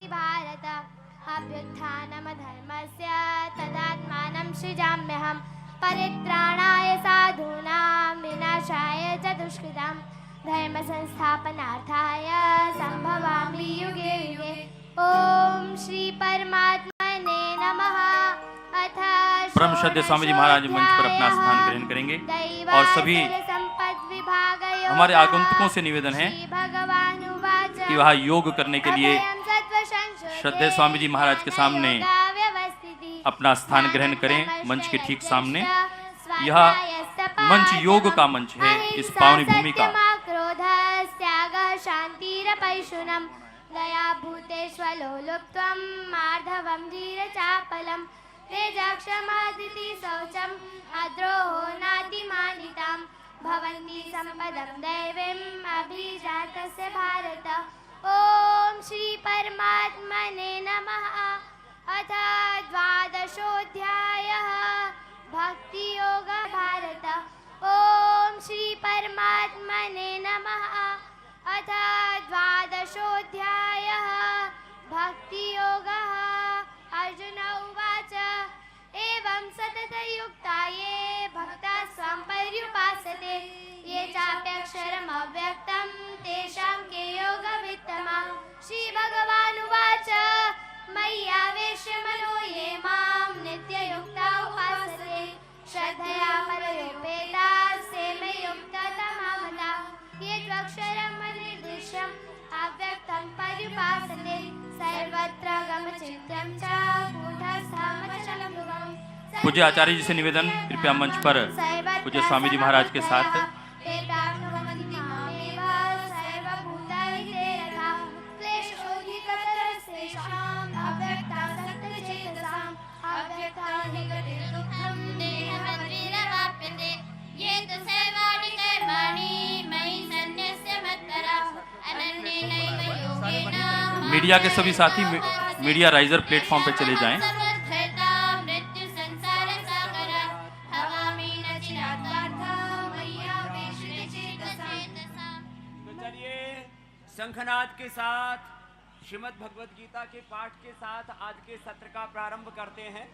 भारत अभ्युत्थानमधर्मस्य तदात्मानं सृजाम्यहं परित्राणाय साधूनां विनाशाय च दुष्कृतां धर्म संस्थापनार्थाय संभवामि युगे युगे। ओम श्री परमात्मने नमः। परम श्रद्धेय स्वामी जी महाराज मंच पर अपना स्थान ग्रहण करेंगे और सभी हमारे आगंतुकों से निवेदन है कि वह योग करने के लिए श्रद्धेय स्वामी जी महाराज के सामने अपना स्थान ग्रहण करें। मंच के ठीक सामने यह मंच योग का मंच है। इस पावनी भूमि का दया भूतेष्वलोलुप्त्वं मार्धवं धीरचापलं तेजक्षमदिति शौचम् अद्रोहो नातिमानितां भवन्ति सम्पदं दैवीम् अभिजातस्य भारत। ओम श्री परमात्मने नमः। अथ द्वादशोऽध्यायः भक्ति योग भारत। ओम श्री परमात्मने नमः। अथ द्वादशोऽध्यायः भक्ति योगः। अर्जुन उवाच एवं सततयुक्ता ये भक्ता स्वां पर्युपासते ये चाप्यक्षरम् अव्यक्तं तेषां के योगवित्तमः। श्रीभगवानुवाच मय्यावेश्य मनो ये मां नित्ययुक्ता उपासते श्रद्धया परयोपेताः ते मे युक्ततमा मताः ये त्वक्षरम् अनिर्दिश्यम् अव्यक्तं पर्युपासते सर्वत्र गमचिन्त्यं च गूढस्थमचलम्। पूज्य आचार्य जी से निवेदन, कृपया मंच पर पूज्य स्वामी जी महाराज के साथ मीडिया के सभी साथी मीडिया राइजर प्लेटफॉर्म पे चले जाएं। शंखनाद के साथ श्रीमद् भगवद गीता के पाठ के साथ आज के सत्र का प्रारंभ करते हैं।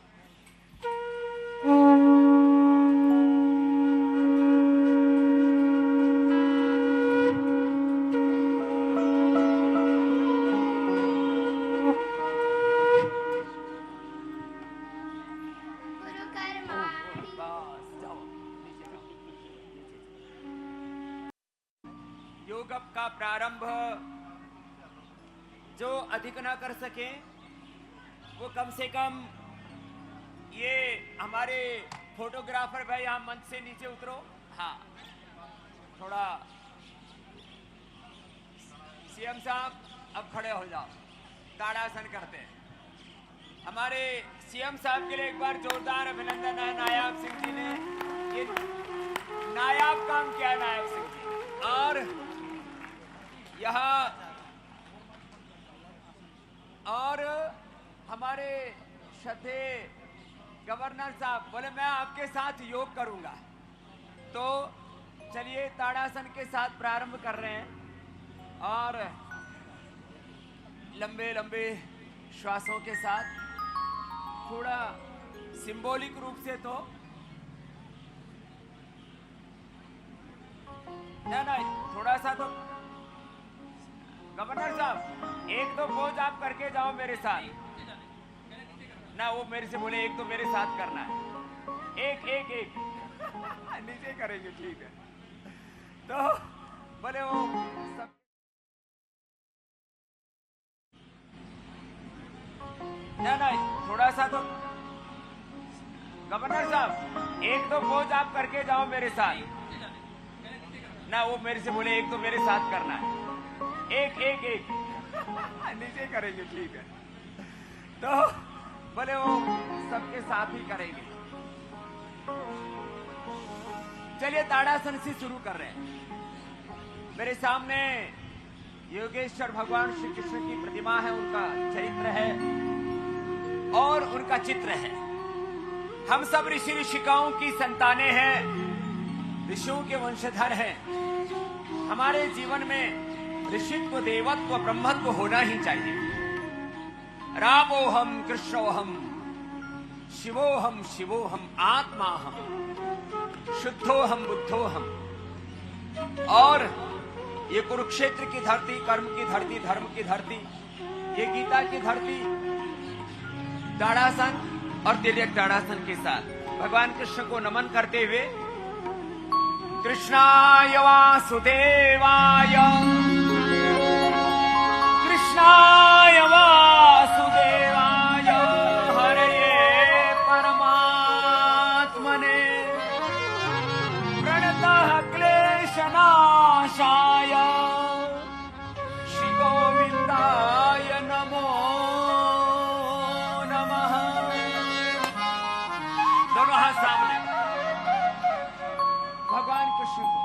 योग का प्रारंभ जो अधिक ना कर सके वो कम से कम ये हमारे फोटोग्राफर भाई यहाँ मंच से नीचे उतरो। हाँ, थोड़ा सीएम साहब अब खड़े हो जाओ, ताड़ासन करते हैं। हमारे सीएम साहब के लिए एक बार जोरदार अभिनंदन है। नायाब सिंह जी ने ये नायाब काम किया है, नायाब सिंह जी। और यहाँ और हमारे श्रद्धेय गवर्नर साहब बोले मैं आपके साथ योग करूंगा, तो चलिए ताड़ासन के साथ प्रारंभ कर रहे हैं और लंबे लंबे श्वासों के साथ थोड़ा सिंबॉलिक रूप से तो नहीं थोड़ा सा तो गवर्नर साहब एक तो पोज आप करके जाओ मेरे साथ ना, वो मेरे से बोले एक तो मेरे साथ करना है, एक एक एक नीचे करेंगे, ठीक है। तो बोले वो सब नहीं थोड़ा सा तो गवर्नर साहब एक तो पोज आप करके जाओ मेरे साथ ना, वो मेरे से बोले एक तो मेरे साथ करना है, एक एक एक नीचे करेंगे, ठीक है। तो बोले वो सबके साथ ही करेंगे। चलिए ताड़ासन से शुरू कर रहे हैं। मेरे सामने योगेश्वर भगवान श्री कृष्ण की प्रतिमा है, उनका चरित्र है और उनका चित्र है। हम सब ऋषि ऋषिकाओं की संतानें हैं, ऋषियों के वंशधर हैं। हमारे जीवन में ऋषित्व, देवत्व, ब्रह्मत्व होना ही चाहिए। रामोहम कृष्णोहम शिवोहम शिवोहम आत्माहम शुद्धोहम बुद्धोहम। और ये कुरुक्षेत्र की धरती, कर्म की धरती, धर्म की धरती, ये गीता की धरती ताड़ासन और तिर्यक ताड़ासन के साथ भगवान कृष्ण को नमन करते हुए कृष्णाय वासुदेवाय, कृष्णाय वासुदेवाय हरये परमात्मने प्रणतः क्लेशनाशाय श्री गोविंदाय नमो नमः। दोनों हाथ सामने भगवान कृष्ण को,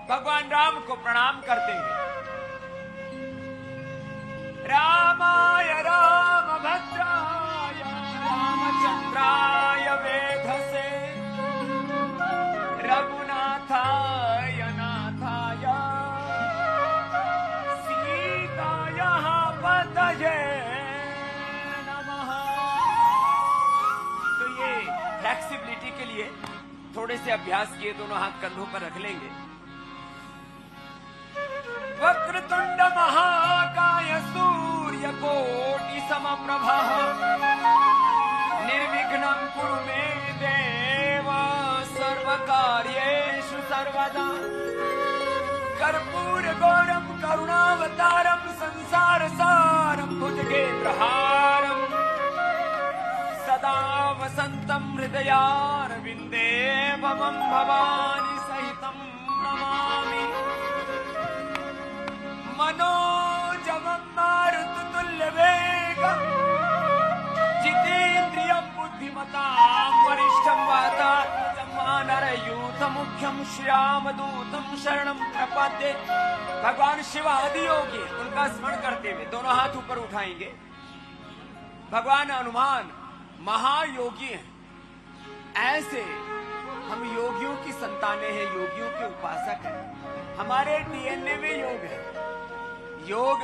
भगवान राम को प्रणाम करते हैं। रामाय रामभद्राय रामचंद्राय वेधसे रघुनाथाय नाथाय सीताय पतये नमः। तो ये फ्लेक्सिबिलिटी के लिए थोड़े से अभ्यास किए दोनों हाथ कंधों पर रख लेंगे। वक्रतुंड महाकाय सूर्यकोटि समप्रभा निर्विघ्नं कुरु मे देव सर्वकार्येषु सर्वदा। कर्पूर गौरम करुणावतारम संसार सारम भुजगेन्द्रहारम सदा वसंतम हृदयारविंदे भवं भवानी सहितं नमामि। मनोजवं मारुततुल्यवेगं जितेन्द्रियं बुद्धिमतां वरिष्ठं वातात्मजं वानरयूथमुख्यं श्यामदूतं शरणं प्रपद्ये। भगवान शिव आदि योगी उनका स्मरण करते हुए दोनों हाथ ऊपर उठाएंगे। भगवान हनुमान महायोगी हैं। ऐसे हम योगियों की संतानें हैं, योगियों के उपासक हैं। हमारे डीएनए में योग है। योग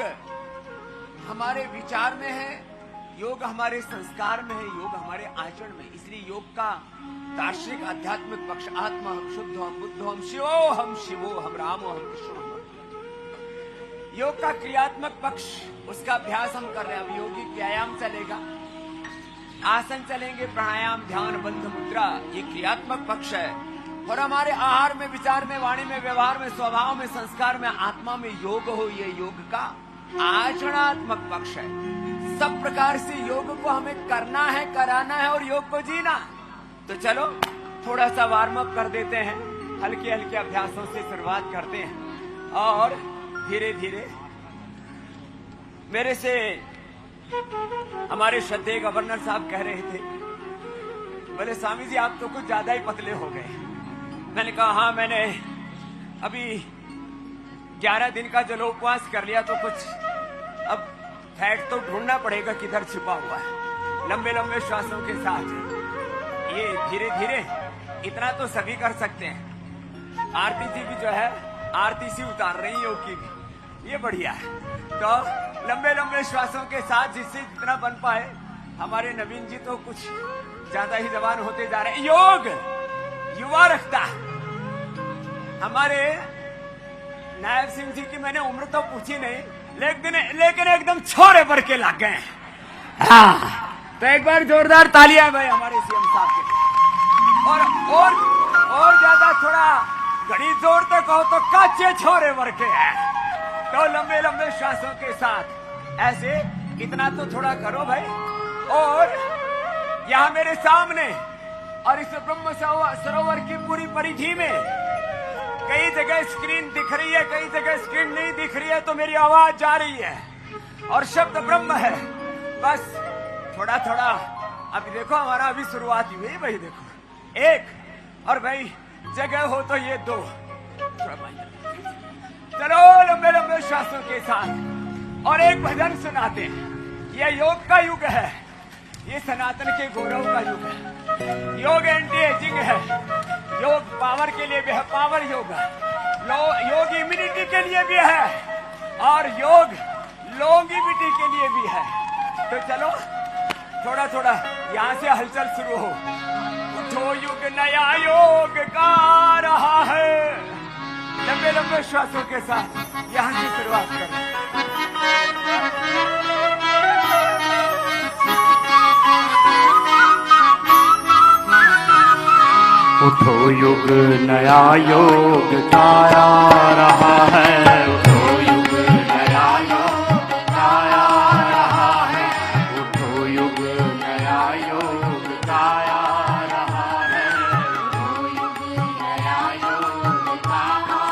हमारे विचार में है, योग हमारे संस्कार में है, योग हमारे आचरण में। इसलिए योग का दार्शनिक आध्यात्मिक पक्ष आत्मा हम, शुद्ध हम, बुद्ध हम, शिवो हम, रामो हम, कृष्ण हम। योग का क्रियात्मक पक्ष, उसका अभ्यास हम कर रहे हैं। अब योगिक व्यायाम चलेगा, आसन चलेंगे, प्राणायाम, ध्यान, बंध मुद्रा, ये क्रियात्मक पक्ष है। और हमारे आहार में, विचार में, वाणी में, व्यवहार में, स्वभाव में, संस्कार में, आत्मा में योग हो, ये योग का आचरणात्मक पक्ष है। सब प्रकार से योग को हमें करना है, कराना है और योग को जीना। तो चलो थोड़ा सा वार्म अप कर देते हैं, हल्के हल्के अभ्यासों से शुरुआत करते हैं और धीरे धीरे। मेरे से हमारे श्रद्धेय गवर्नर साहब कह रहे थे, बोले स्वामी जी आप तो कुछ ज्यादा ही पतले हो गए। मैंने कहा हाँ, मैंने अभी 11 दिन का जलोपवास कर लिया तो कुछ अब फैट तो ढूंढना पड़ेगा किधर छिपा हुआ है। लंबे लंबे श्वासों के साथ ये धीरे धीरे, इतना तो सभी कर सकते हैं। आरती जी भी जो है आरती सी उतार रही है योग की भी, ये बढ़िया है। तो लंबे लंबे श्वासों के साथ जिससे जितना बन पाए। हमारे नवीन जी तो कुछ ज्यादा ही जवान होते जा रहे हैं। योग युवा रखता है। हमारे नायब सिंह जी की मैंने उम्र तो पूछी नहीं, लेकिन एकदम छोरे भर के लग गए। हाँ, तो एक बार जोरदार तालियां भाई हमारे सीएम साहब के। और ज्यादा थोड़ा घड़ी जोड़ते कहो तो कच्चे छोरे भर के हैं। तो लंबे लंबे श्वासों के साथ ऐसे इतना तो थोड़ा करो भाई। और यहाँ मेरे सामने और इस ब्रह्म सरोवर की पूरी परिधि में कई जगह स्क्रीन दिख रही है, कई जगह स्क्रीन नहीं दिख रही है, तो मेरी आवाज जा रही है और शब्द ब्रह्म है। बस थोड़ा थोड़ा अभी देखो, हमारा अभी शुरुआत हुई है भाई। देखो एक, और भाई जगह हो तो ये 2। चलो लंबे लंबे श्वासों के साथ और एक भजन सुनाते हैं। यह योग का युग है, ये सनातन के गौरव का युग है। योग एंटी एजिंग है, योग पावर के लिए भी है, पावर योग। योग इम्यूनिटी के लिए भी है और योग लॉन्गिविटी के लिए भी है। तो चलो थोड़ा थोड़ा यहाँ से हलचल शुरू हो। उठो युग नया योग का रहा है। लंबे लंबे श्वासों के साथ यहाँ से शुरुआत करो। उठो युग नया योग का आ रहा है। उठो युग नया योग का आ रहा है। उठो युग नया योग का आ रहा है। उठो युग नया योग का आ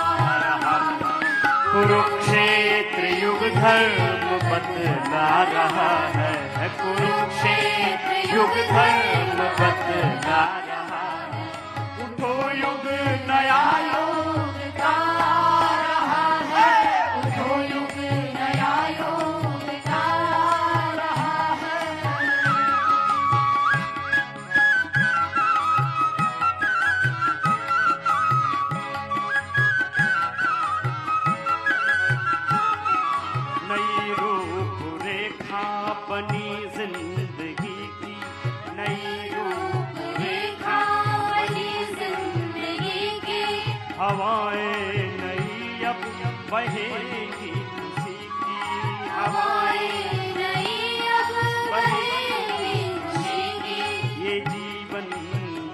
रहा है। कुरुक्षेत्र युग धर्म बदला रहा है। कुरुक्षेत्र युग धर्म बदला रहा है। उठो युग नया योग का आ रहा है। उठो युग नया योग का आ रहा है। नई रूपरेखा बनी जिंदगी की। नई रूपरेखा हवाएं नई अब बहेगी खुशी की। हवाएं नई अब बहेगी खुशी की। ये जीवन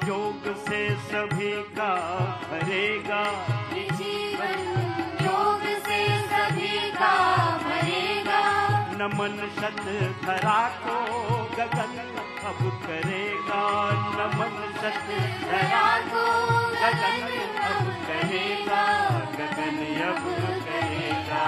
योग से सभी का भरेगा। ये जीवन योग से सभी का भरेगा। नमन शत धरा को गगन अब करेगा। नमन शत धरा को गगन अब करेगा। गगन अब करेगा।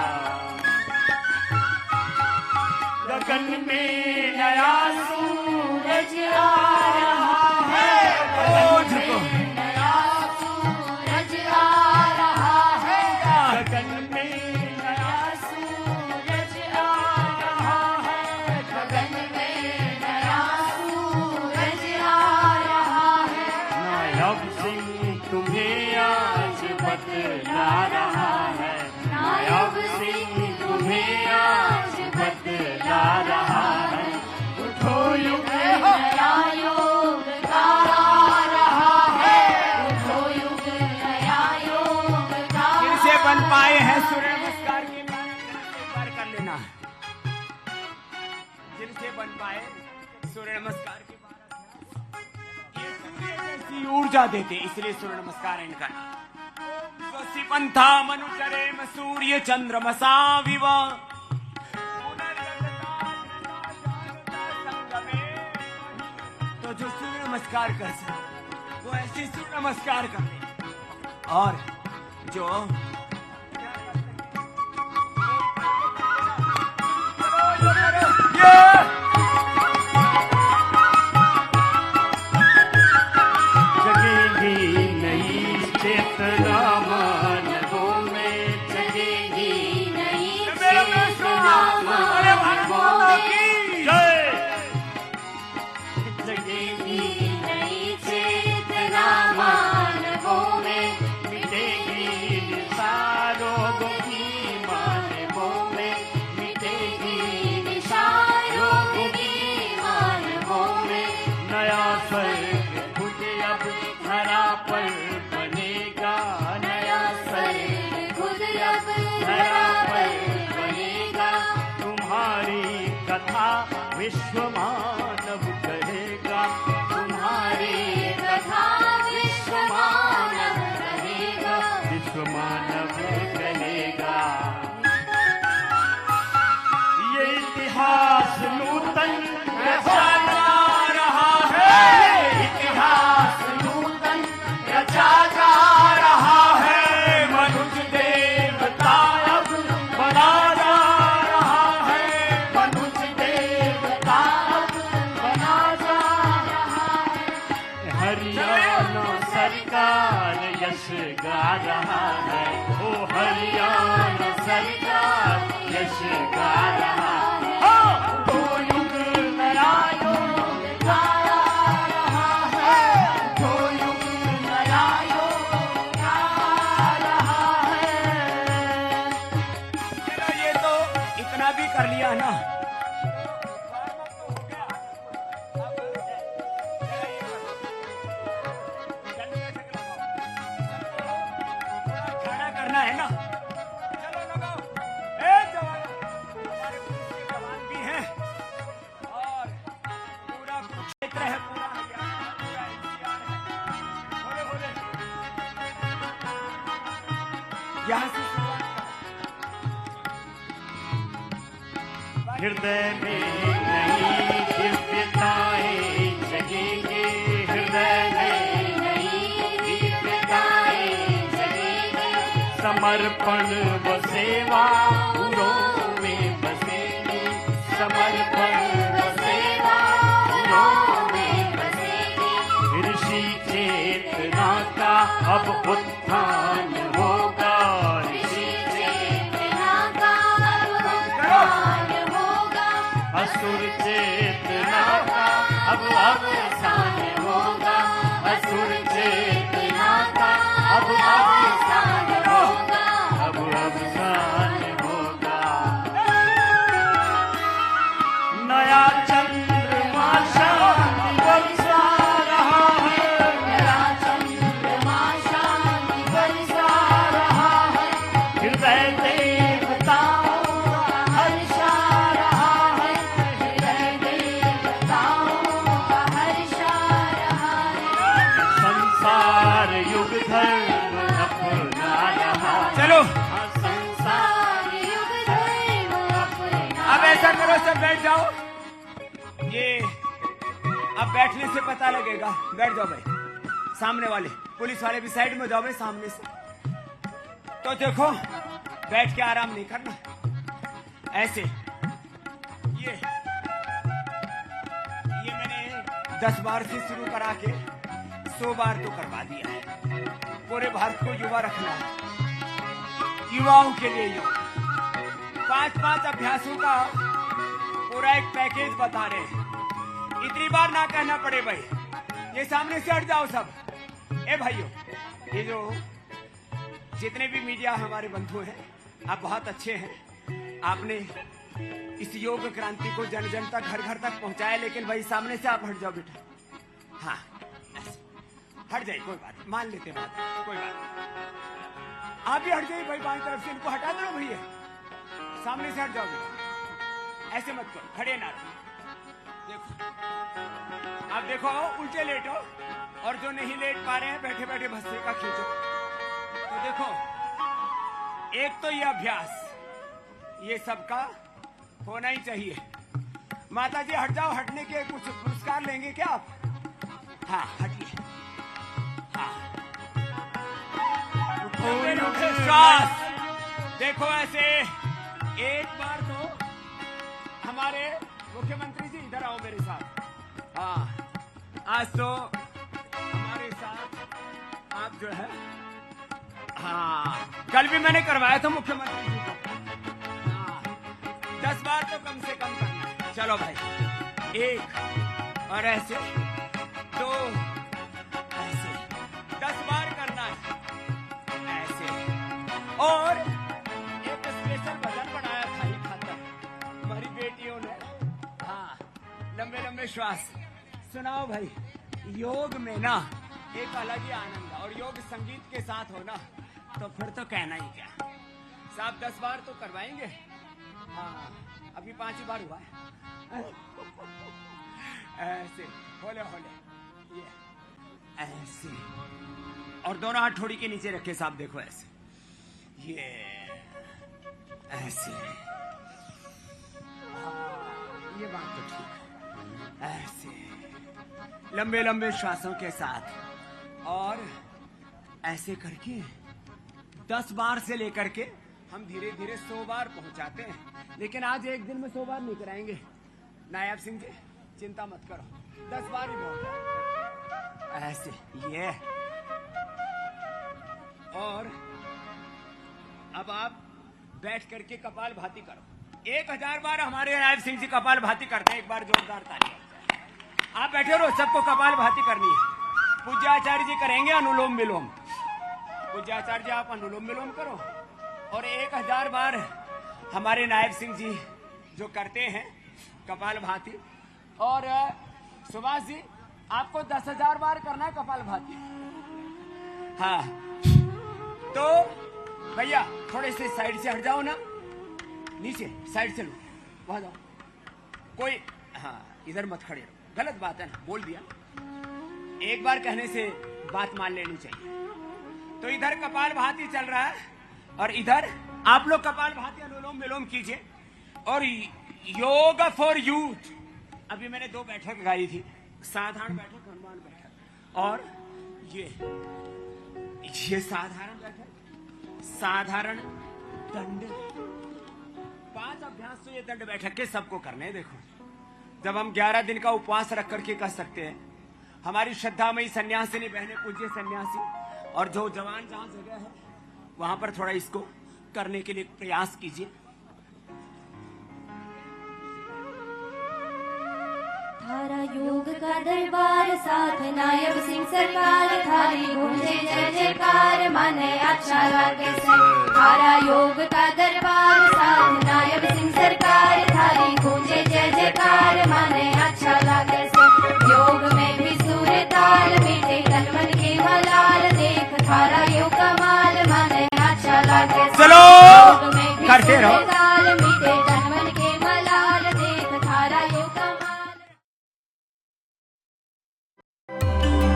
गगन में नया सूरज आ रहा है। गगन में नया सूरज आ रहा है। गगन में नया सूरज आ रहा है। गगन में नया सूरज आ रहा है। नायब सिंह तुम्हें आज बतला रहा है। नायब सिंह तुम्हें आज बतला रहा है। उठो युग नया योग का आ रहा है। उठो युग नया योग का। जिनसे बन पाए हैं सूर्य नमस्कार की बार कर लेना। जिनसे बन पाए सूर्य नमस्कार की जैसी ऊर्जा देते, इसलिए सूर्य नमस्कार इनका नाम। स्वस्ति पंथा मनुचरे सूर्य चंद्रमसा विव। तो जो सूर्य नमस्कार कर सके वो ऐसे सूर्य नमस्कार कर ले। और जो जगेगी नई चेतना मानवों में। जगेगी नई चेतना मानवों में। जय। जगेगी नई चेतना मानवों में। मिटेगी निशारों की मानवों में। मिटेगी निशारों की मानवों में। नया स्वर्ग खुद अब धरा पर बनेगा। नया स्वर्ग खुद अब धरा पर बनेगा। तुम्हारी कथा विश्व मानव करेगा। तुम्हारी कथा विश्व मानव करेगा। विश्व मानव करेगा। ये इतिहास नूतन रचा जा रहा है। इतिहास नूतन रचा जा रहा है। मनुष्य देवता अब बना जा रहा है। मनुष्य देवता अब बना जा रहा है। हरियाणा सरकार यश गा रहा है। ओ हरियाणा सरकार यश गा रहा है। तो युग नया योग का आ रहा है। तो युग नया योग का आ रहा है। चलो ये तो इतना भी कर लिया ना। यहाँ से शुरुआत करो। हृदय में नई दिव्यताएं जगेंगे, हृदय में नई दिव्यताएं जगेंगे, समर्पण व सेवा उरों में बसेगी, समर्पण व सेवा उरों में बसेगी। ऋषि चेतना का अब उत्थान होगा, ऋषि चेतना का अब उत्थान होगा, असुर चेतना का अब अवसान होगा, असुर चेतना का अब अवसान होगा, अब अवसान होगा। नया चंद्रमा शांति बरसा रहा है, नया चंद्रमा शांति बरसा रहा है, हृदय देवताओं का हर्षा रहा है, हृदय देवताओं का हर्षा रहा है। संसार युग धर्म अपना रहा है, चलो संसार युग धर्म अपना। अब ऐसा करो, सब बैठ जाओ। ये अब बैठने से पता लगेगा। बैठ जाओ भाई, सामने वाले पुलिस वाले भी साइड में जाओ भाई, सामने से। तो देखो, बैठ के आराम नहीं करना, ऐसे। ये मैंने 10 बार से शुरू करा के 100 बार तो करवा दिया है। पूरे भारत को युवा रखना है, युवाओं के लिए योग। 5-5 अभ्यासों का पूरा एक पैकेज बता रहे हैं। इतनी बार ना कहना पड़े भाई। ये सामने से हट जाओ सब। ए भाइयों, ये जो जितने भी मीडिया हमारे बंधु हैं, आप बहुत अच्छे हैं। आपने इस योग क्रांति को जन जन तक, घर घर तक पहुंचाया। लेकिन भाई सामने से आप हट जाओ बेटा। हाँ, ऐसे हट जाइए, कोई बात नहीं, मान लेते बात, कोई बात नहीं। आप भी हट जाइए भाई, बाएं तरफ से इनको हटा दो भैया, सामने से हट जाओ बेटा। ऐसे मत करो, खड़े ना रहो। देखो, अब देखो, उल्टे लेटो, और जो नहीं लेट पा रहे हैं बैठे बैठे भस्से का खींचो। तो देखो, एक तो ये अभ्यास ये सबका होना ही चाहिए। माता जी हट जाओ, हटने के कुछ पुरस्कार लेंगे क्या आप? हाँ, हटिए। हाँ, श्वास देखो ऐसे। एक बार तो हमारे मुख्यमंत्री जी इधर आओ मेरे साथ। हाँ, आज तो हमारे साथ आप जो है, हाँ, कल भी मैंने करवाया था मुख्यमंत्री जी को। हाँ, 10 बार तो कम से कम करना है। चलो भाई, 1 और ऐसे 2, ऐसे 10 बार करना है, ऐसे। और एक स्पेशल भजन बनाया था ही खातर हमारी बेटियों ने। हाँ, लंबे लंबे श्वास। सुनाओ भाई। योग में ना एक अलग ही आनंद है, और योग संगीत के साथ हो ना तो फिर तो कहना ही क्या। साहब 10 बार तो करवाएंगे। हाँ, अभी 5 ही बार हुआ है। ऐसे होले होले, ये ऐसे, और दोनों हाथ ठोड़ी के नीचे रखे साहब। देखो ऐसे, ये ऐसे। ये बात तो ठीक है। ऐसे लंबे लंबे श्वासों के साथ, और ऐसे करके 10 बार से लेकर के हम धीरे धीरे 100 बार पहुंचाते हैं। लेकिन आज एक दिन में 100 बार नहीं कराएंगे नायब सिंह जी, चिंता मत करो, 10 बार ही बहुत है। ऐसे, ये। और अब आप बैठ करके कपाल भाती करो। 1000 बार हमारे नायब सिंह जी कपाल भाती करते हैं। एक बार जोरदार ताली। आप बैठे रहो, सबको कपाल भाती करनी है। पूज्याचार्य जी करेंगे अनुलोम विलोम। पूज्याचार्य जी आप अनुलोम विलोम करो, और 1000 बार हमारे नायब सिंह जी जो करते हैं कपाल भाती। और सुभाष जी आपको 10,000 बार करना है कपाल भाती। हाँ, तो भैया थोड़े से साइड से हट जाओ ना, नीचे साइड से लो, वहां जाओ। कोई, हाँ, इधर मत खड़े रहो, गलत बात है ना, बोल दिया। एक बार कहने से बात मान लेनी चाहिए। तो इधर कपाल भाती चल रहा है, और इधर आप लोग कपालभाति अनुलोम विलोम कीजिए। और योग फॉर यूथ, अभी मैंने 2 बैठक लगाई थी, साधारण बैठक, हनुमान बैठक, और ये साधारण बैठक, साधारण दंड। 5 अभ्यास तो ये दंड बैठक के सबको करने हैं। देखो, जब हम 11 दिन का उपवास रख करके कर सकते हैं, हमारी श्रद्धामयी सन्यासिनी बहने, पूज्य सन्यासी, और जो जवान जहां जगह है वहां पर थोड़ा इसको करने के लिए प्रयास कीजिए। थारा योग का दरबार साथ नायब सिंह सरकार, थारी गूंजे जय जयकार, माने अच्छा लागे से। थारा योग का दरबार साथ नायब सिंह सरकार, थारी गूंजे जय जयकार, माने अच्छा लागे से। योग में भी सुर ताल, मीठे तन मन के मलाल, देख थारा योग कमाल, माने अच्छा लागे से। चलो योग में भी करते सुर रहो। ताल,